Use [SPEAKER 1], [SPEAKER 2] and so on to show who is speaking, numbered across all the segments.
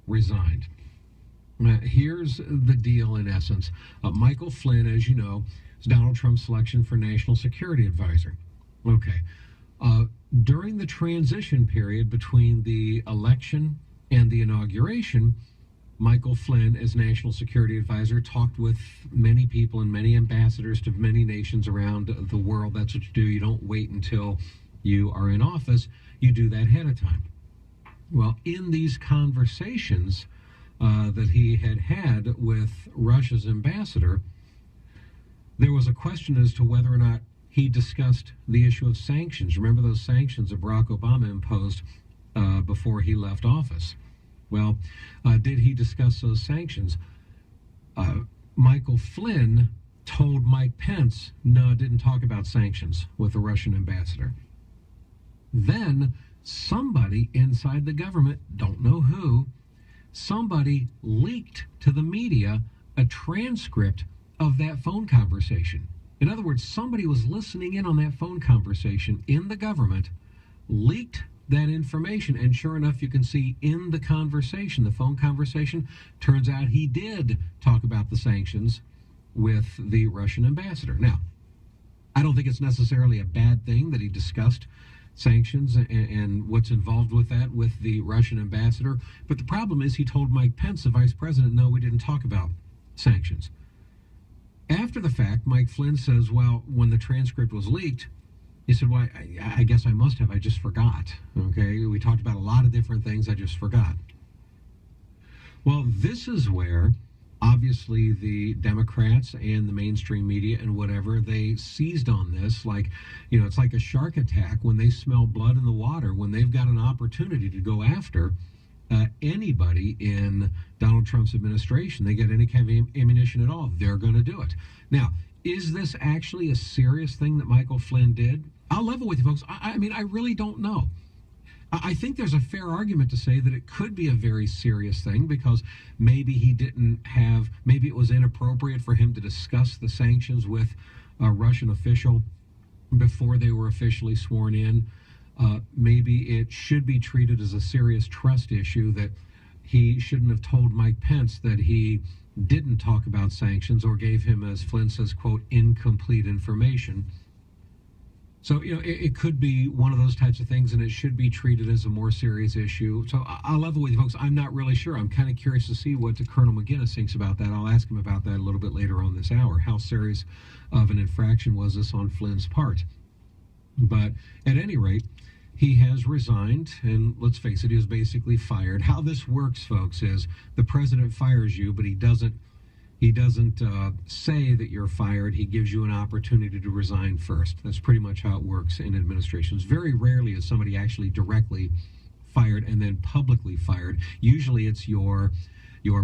[SPEAKER 1] resigned. Here's the deal in essence. Michael Flynn, as you know, is Donald Trump's selection for National Security Advisor. Okay. During the transition period between the election and the inauguration, Michael Flynn, as National Security Advisor, talked with many people and many ambassadors to many nations around the world. That's what you do. You don't wait until you are in office. You do that ahead of time. Well, in these conversations that he had had with Russia's ambassador, there was a question as to whether or not he discussed the issue of sanctions. Remember those sanctions that Barack Obama imposed before he left office? Well, did he discuss those sanctions? Michael Flynn told Mike Pence, no, didn't talk about sanctions with the Russian ambassador. Then somebody inside the government, don't know who, somebody leaked to the media a transcript of that phone conversation. In other words, somebody was listening in on that phone conversation in the government, leaked that information, and sure enough, you can see in the conversation, the phone conversation, turns out he did talk about the sanctions with the Russian ambassador. Now, I don't think it's necessarily a bad thing that he discussed sanctions and what's involved with that with the Russian ambassador, but the problem is he told Mike Pence, the vice president, no, we didn't talk about sanctions. After the fact, Mike Flynn says, well, when the transcript was leaked, he said, well, I guess I must have. I just forgot. Okay, we talked about a lot of different things. I just forgot. Well, this is where, obviously, the Democrats and the mainstream media and whatever, they seized on this. Like, you know, it's like a shark attack when they smell blood in the water, when they've got an opportunity to go after anybody in Donald Trump's administration. They get any kind of ammunition at all, they're going to do it. Now, is this actually a serious thing that Michael Flynn did? I'll level with you, folks. I mean, I really don't know. I think there's a fair argument to say that it could be a very serious thing because maybe he didn't have, maybe it was inappropriate for him to discuss the sanctions with a Russian official before they were officially sworn in. Maybe it should be treated as a serious trust issue that he shouldn't have told Mike Pence that he didn't talk about sanctions or gave him, as Flynn says, quote, incomplete information. So, you know, it could be one of those types of things, and it should be treated as a more serious issue. So I'll level with you, folks. I'm not really sure. I'm kind of curious to see what Colonel McGinnis thinks about that. I'll ask him about that a little bit later on this hour. How serious of an infraction was this on Flynn's part? But at any rate, he has resigned, and let's face it, he was basically fired. How this works, folks, is the president fires you, but he doesn't say that you're fired. He gives you an opportunity to resign first. That's pretty much how it works in administrations. Very rarely is somebody actually directly fired and then publicly fired. Usually it's you're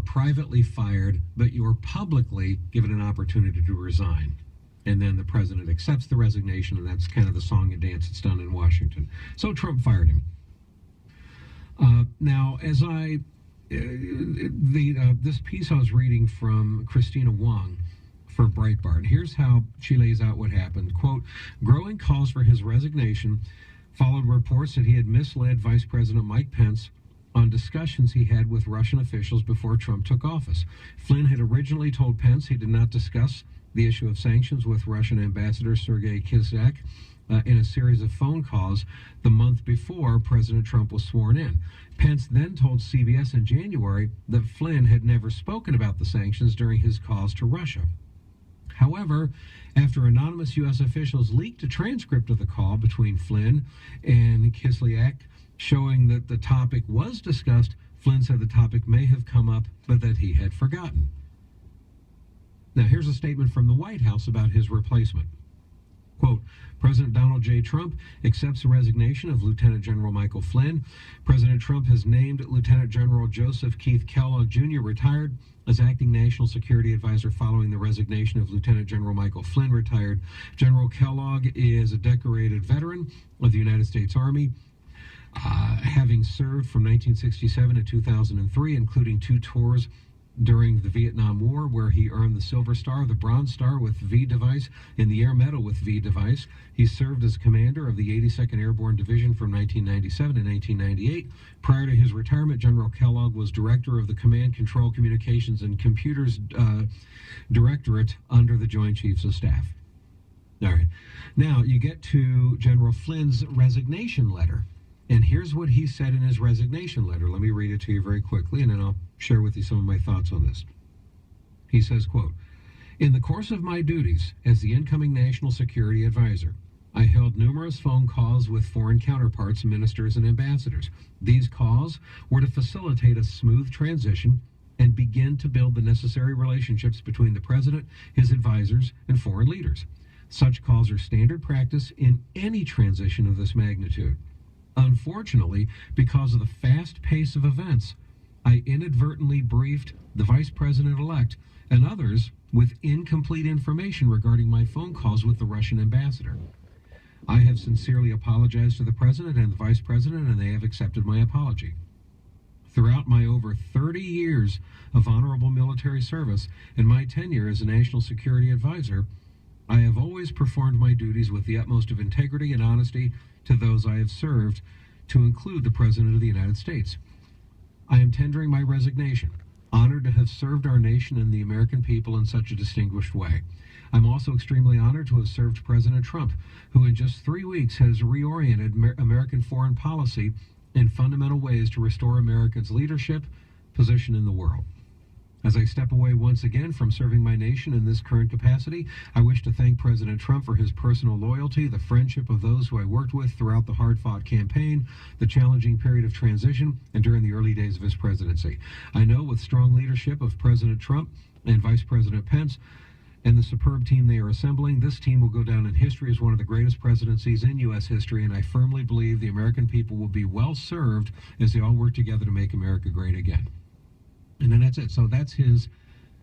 [SPEAKER 1] privately fired, but you're publicly given an opportunity to resign. And then the president accepts the resignation, and that's kind of the song and dance that's done in Washington. So Trump fired him. Now, as this piece I was reading from Christina Wong for Breitbart, here's how she lays out what happened. Quote, growing calls for his resignation followed reports that he had misled Vice President Mike Pence on discussions he had with Russian officials before Trump took office. Flynn had originally told Pence he did not discuss the issue of sanctions with Russian Ambassador Sergei Kislyak in a series of phone calls the month before President Trump was sworn in. Pence then told CBS in January that Flynn had never spoken about the sanctions during his calls to Russia. However, after anonymous U.S. officials leaked a transcript of the call between Flynn and Kislyak showing that the topic was discussed, Flynn said the topic may have come up, but that he had forgotten. Now, here's a statement from the White House about his replacement. Quote, President Donald J. Trump accepts the resignation of Lieutenant General Michael Flynn. President Trump has named Lieutenant General Joseph Keith Kellogg Jr., retired, as acting National Security Advisor following the resignation of Lieutenant General Michael Flynn, retired. General Kellogg is a decorated veteran of the United States Army, having served from 1967 to 2003, including 2 tours during the Vietnam War, where he earned the Silver Star, the Bronze Star with V device, and the Air Medal with V device. He served as commander of the 82nd Airborne Division from 1997 to 1998. Prior to his retirement, General Kellogg was director of the Command, Control, Communications, and Computers Directorate under the Joint Chiefs of Staff. All right. Now, you get to General Flynn's resignation letter. And here's what he said in his resignation letter. Let me read it to you very quickly, and then I'll share with you some of my thoughts on this. He says, quote, "In the course of my duties as the incoming National Security Advisor, I held numerous phone calls with foreign counterparts, ministers, and ambassadors. These calls were to facilitate a smooth transition and begin to build the necessary relationships between the President, his advisors, and foreign leaders. Such calls are standard practice in any transition of this magnitude. Unfortunately, because of the fast pace of events, I inadvertently briefed the Vice President-elect and others with incomplete information regarding my phone calls with the Russian ambassador. I have sincerely apologized to the President and the Vice President, and they have accepted my apology. Throughout my over 30 years of honorable military service and my tenure as a National Security Advisor, I have always performed my duties with the utmost of integrity and honesty to those I have served, to include the President of the United States. I am tendering my resignation, honored to have served our nation and the American people in such a distinguished way. I'm also extremely honored to have served President Trump, who in just 3 weeks has reoriented American foreign policy in fundamental ways to restore America's leadership position in the world. As I step away once again from serving my nation in this current capacity, I wish to thank President Trump for his personal loyalty, the friendship of those who I worked with throughout the hard-fought campaign, the challenging period of transition, and during the early days of his presidency. I know with strong leadership of President Trump and Vice President Pence and the superb team they are assembling, this team will go down in history as one of the greatest presidencies in U.S. history, and I firmly believe the American people will be well served as they all work together to make America great again." And then that's it. So that's his